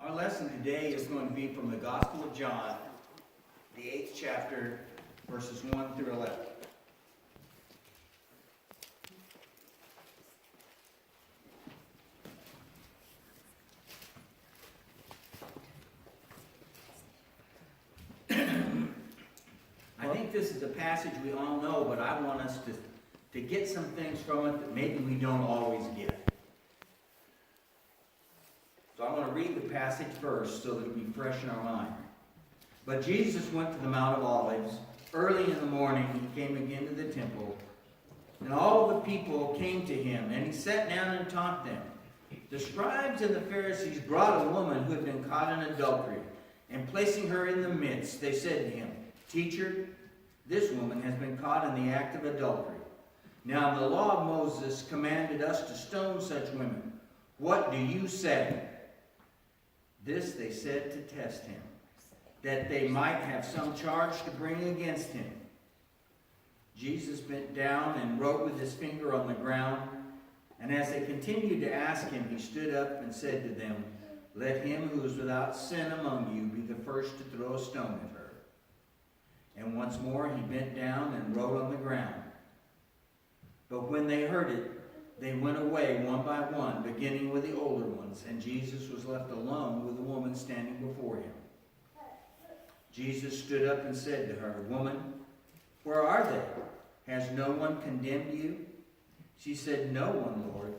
Our lesson today is going to be from the Gospel of John, the 8th chapter, verses 1 through 11. I think this is a passage we all know, but I want us to get some things from it that maybe we don't always get. So I'm going to read the passage first so that it'll be fresh in our mind. But Jesus went to the Mount of Olives. Early in the morning he came again to the temple, and all the people came to him, and he sat down and taught them. The scribes and the Pharisees brought a woman who had been caught in adultery, and placing her in the midst, they said to him, "Teacher, this woman has been caught in the act of adultery. Now the law of Moses commanded us to stone such women. What do you say?" This they said to test him, that they might have some charge to bring against him. Jesus bent down and wrote with his finger on the ground, and as they continued to ask him, he stood up and said to them, "Let him who is without sin among you be the first to throw a stone at her." And once more he bent down and wrote on the ground. But when they heard it, they went away one by one, beginning with the older ones, and Jesus was left alone with the woman standing before him. Jesus stood up and said to her, "Woman, where are they? Has no one condemned you?" She said, "No one, Lord."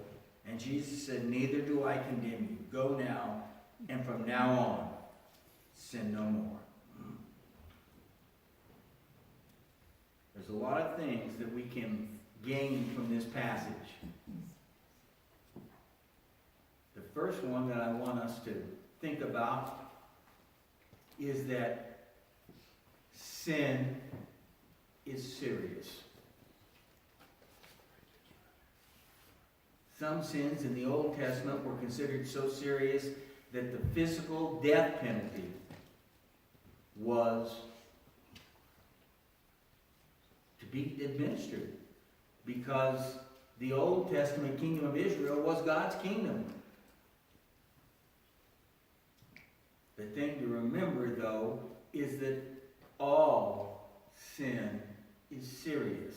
And Jesus said, "Neither do I condemn you. Go now, and from now on, sin no more." There's a lot of things that we can gain from this passage. The first one that I want us to think about is that sin is serious. Some sins in the Old Testament were considered so serious that the physical death penalty was to be administered, because the Old Testament kingdom of Israel was God's kingdom. The thing to remember, though, is that all sin is serious.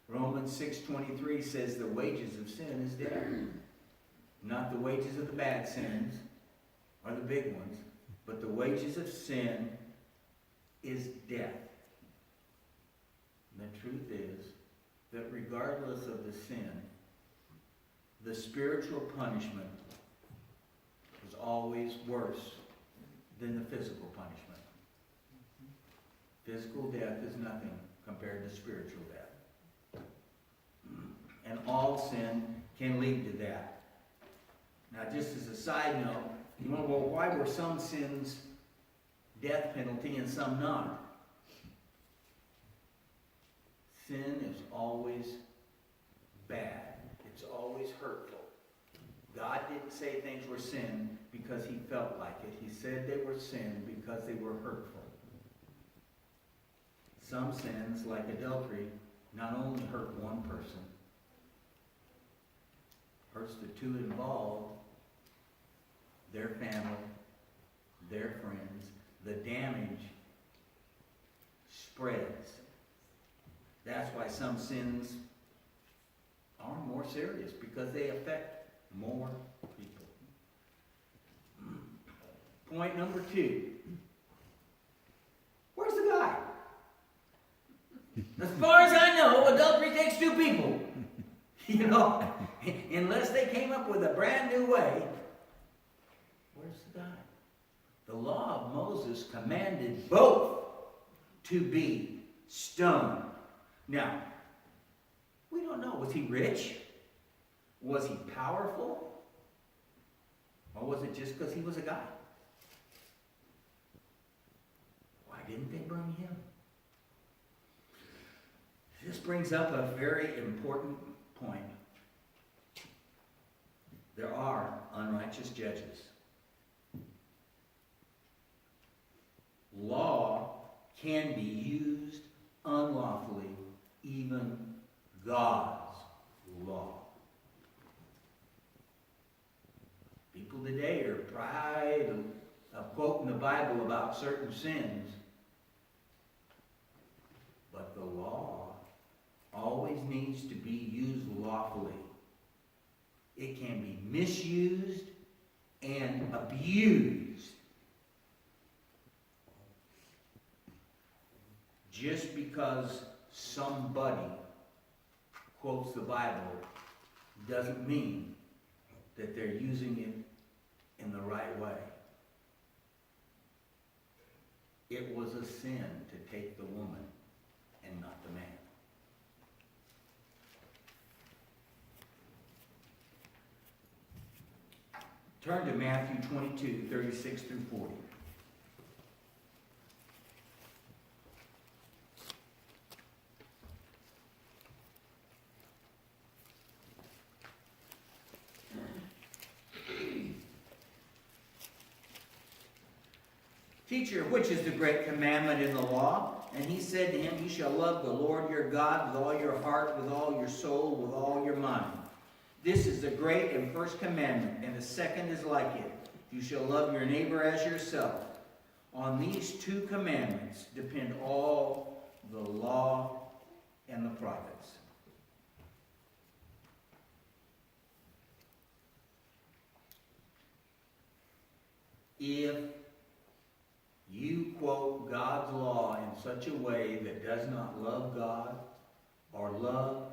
Romans 6:23 says the wages of sin is death. Not the wages of the bad sins, or the big ones, but the wages of sin is death. And the truth is that regardless of the sin, the spiritual punishment is always worse than the physical punishment. Physical death is nothing compared to spiritual death. And all sin can lead to that. Now, just as a side note, you know, well, why were some sins death penalty and some not? Sin is always bad. It's always hurtful. God didn't say things were sin because he felt like it. He said they were sin because they were hurtful. Some sins, like adultery, not only hurt one person, hurts the two involved, their family, their friends. The damage spreads. That's why some sins are more serious, because they affect more people. Point number 2. Where's the guy? As far as I know, adultery takes 2 people. You know, unless they came up with a brand new way. Where's the guy? The law of Moses commanded both to be stoned. Now, we don't know. Was he rich? Was he powerful? Or was it just because he was a guy? Why didn't they bring him? This brings up a very important point. There are unrighteous judges. Law can be used unlawfully, even God's law. People today are quoting the Bible about certain sins. But the law always needs to be used lawfully. It can be misused and abused. Just because somebody quotes the Bible doesn't mean that they're using it in the right way. It was a sin to take the woman and not the man. Turn to Matthew 22, 36 through 40. Teacher, which is the great commandment in the law? And he said to him, you shall love the Lord your God with all your heart, with all your soul, with all your mind. This is the great and first commandment, and the second is like it. You shall love your neighbor as yourself. On these two commandments depend all the law and the prophets. If you quote God's law in such a way that does not love God or love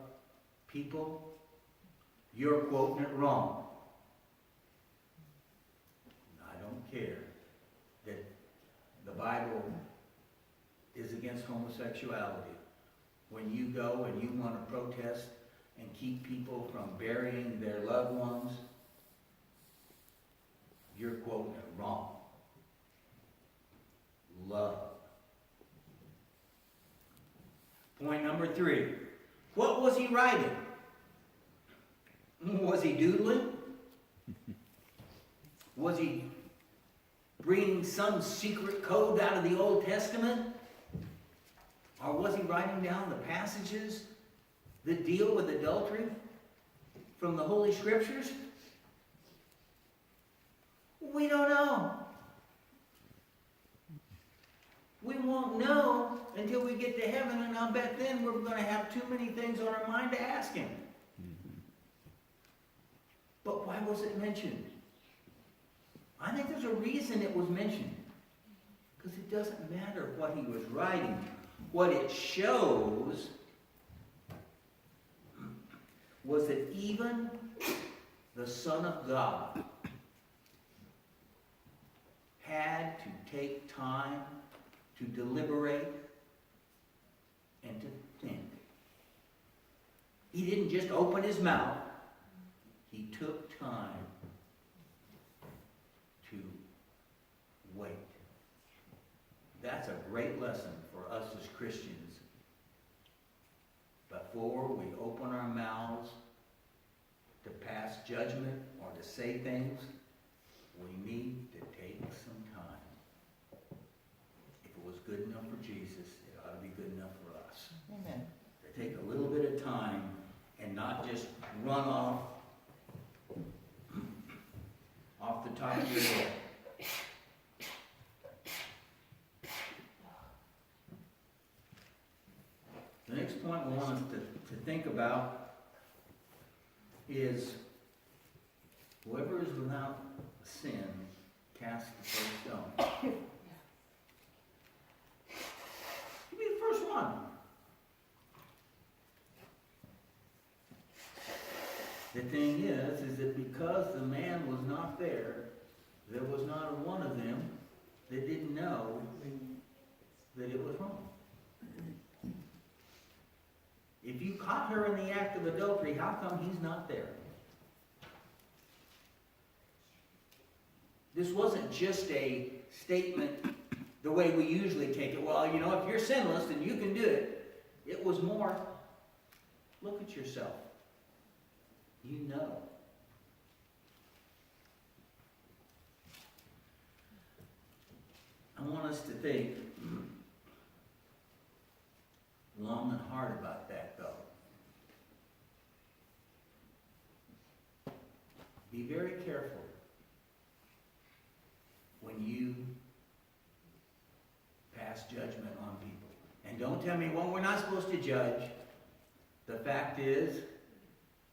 people, you're quoting it wrong. I don't care that the Bible is against homosexuality. When you go and you want to protest and keep people from burying their loved ones, you're quoting it wrong. Love. Point number 3. What was he writing? Was he doodling? Was he bringing some secret code out of the Old Testament? Or was he writing down the passages that deal with adultery from the Holy Scriptures? We don't know. We won't know until we get to heaven, and I'll bet then we're going to have too many things on our mind to ask him. But why was it mentioned? I think there's a reason it was mentioned. Because it doesn't matter what he was writing. What it shows was that even the Son of God had to take time to deliberate and to think. He didn't just open his mouth. He took time to wait. That's a great lesson for us as Christians. Before we open our mouths to pass judgment or to say things, we need to take some time. If it was good enough for Jesus, it ought to be good enough for us. Amen. To take a little bit of time and not just run off the top of your head. The next point we want us to think about is whoever is without sin cast the first stone. You be the first one. The thing is that because the man was not there, there was not one of them that didn't know that it was wrong. If you caught her in the act of adultery, how come he's not there? This wasn't just a statement the way we usually take it. Well, you know, if you're sinless, then you can do it. It was more, look at yourself. You know. I want us to think long and hard about that, though. Be very careful when you pass judgment on people. And don't tell me, well, we're not supposed to judge. The fact is,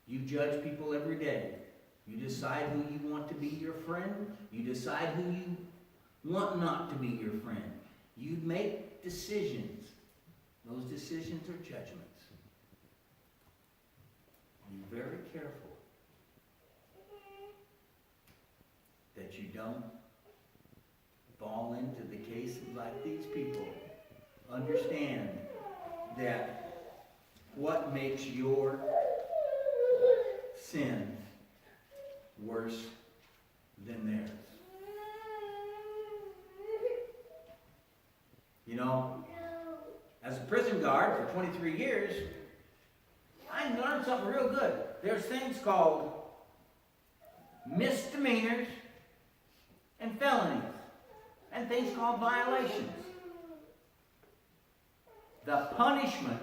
you judge people every day. You decide who you want to be your friend. You decide who you want not to be your friend. You make decisions. Those decisions are judgments. Be very careful that you don't fall into the cases like these people. Understand that what makes your sin worse than theirs. You know, as a prison guard for 23 years, I learned something real good. There's things called misdemeanors and felonies, and things called violations. The punishment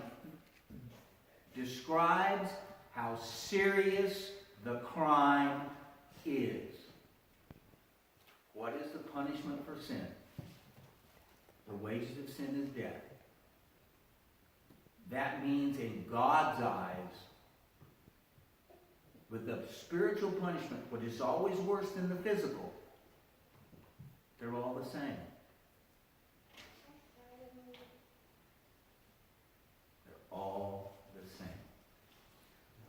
describes how serious the crime is. What is the punishment for sin? The wages of sin is death. That means in God's eyes, with the spiritual punishment, what is always worse than the physical, they're all the same. They're all the same.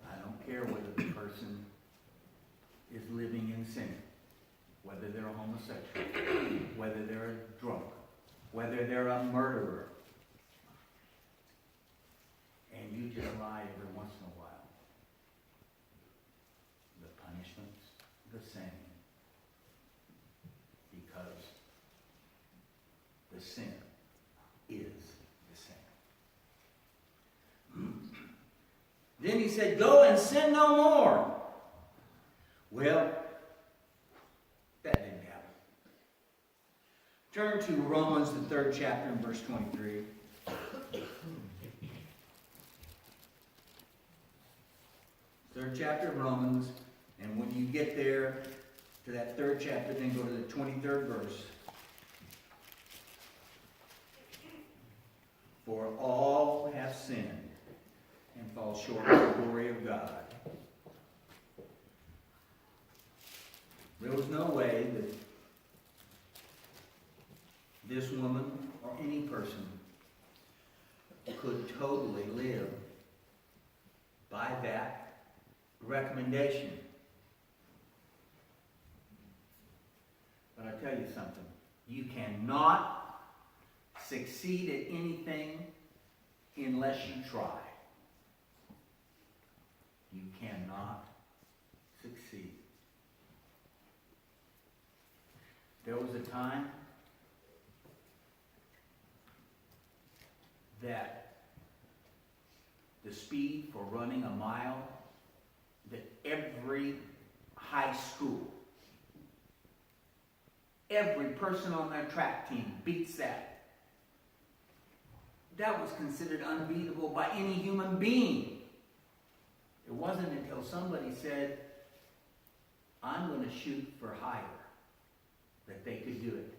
I don't care whether the person is living in sin, whether they're a homosexual, whether they're a drunk, whether they're a murderer, and you just lie every once in a while. The punishment's the same. Because the sin is the same. Then he said, go and sin no more. Well, that didn't happen. Turn to Romans, the 3rd chapter, and verse 23. Third chapter of Romans, and when you get there to that 3rd chapter, then go to the 23rd verse. For all have sinned and fall short of the glory of God. There was no way that this woman or any person could totally live by that recommendation. But I tell you something, you cannot succeed at anything unless you try. You cannot succeed. There was a time that the speed for running a mile, that every high school, every person on their track team beats that. That was considered unbeatable by any human being. It wasn't until somebody said, I'm going to shoot for higher, that they could do it.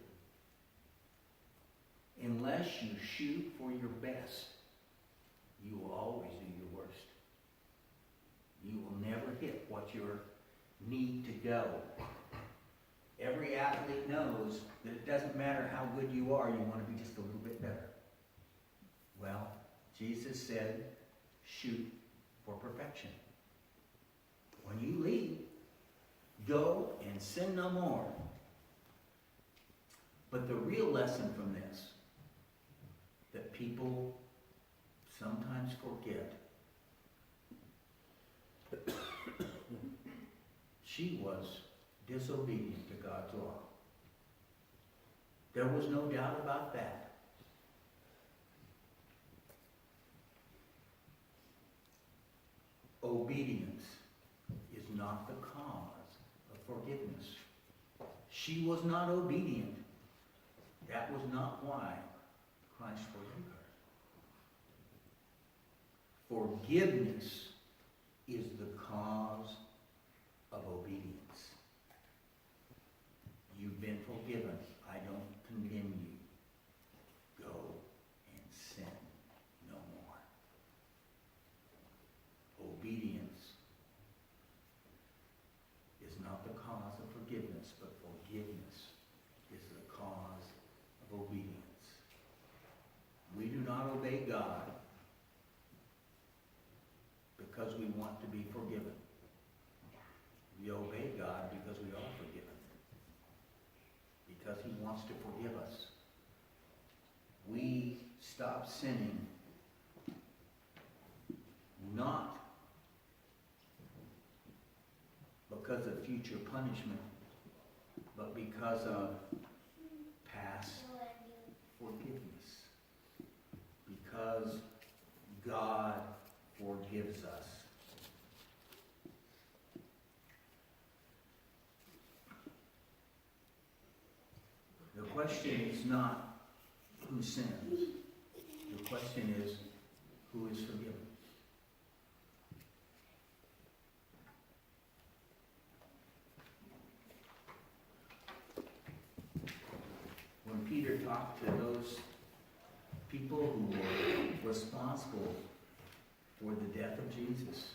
Unless you shoot for your best, you will always do your worst. You will never hit what you need to go. Every athlete knows that it doesn't matter how good you are, you want to be just a little bit better. Well, Jesus said, shoot for perfection. When you leave, go and sin no more. But the real lesson from this, that people sometimes forget, she was disobedient to God's law. There was no doubt about that. Obedience is not the cause of forgiveness. She was not obedient. That was not why Christ forgave her. Forgiveness is the cause of obedience. You've been forgiven. I don't condemn you. Go because he wants to forgive us. We stop sinning not because of future punishment, but because of past forgiveness. Because God forgives us. The question is not who sins. The question is who is forgiven. When Peter talked to those people who were responsible for the death of Jesus,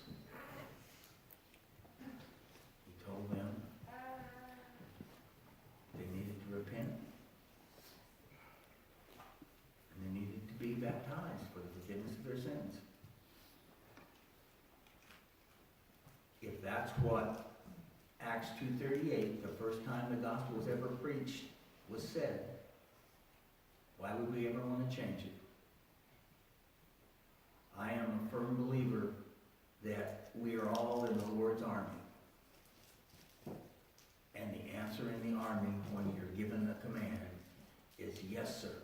he told them they needed to repent and they needed to be baptized for the forgiveness of their sins. If that's what Acts 2:38, the first time the gospel was ever preached, was said, why would we ever want to change it? I am a firm believer that we are all in the Lord's army. And the answer in the army when you're given a command is yes, sir.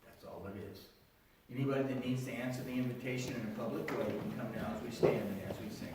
That's all it is. Anybody that needs to answer the invitation in a public way can come down as we stand and as we sing.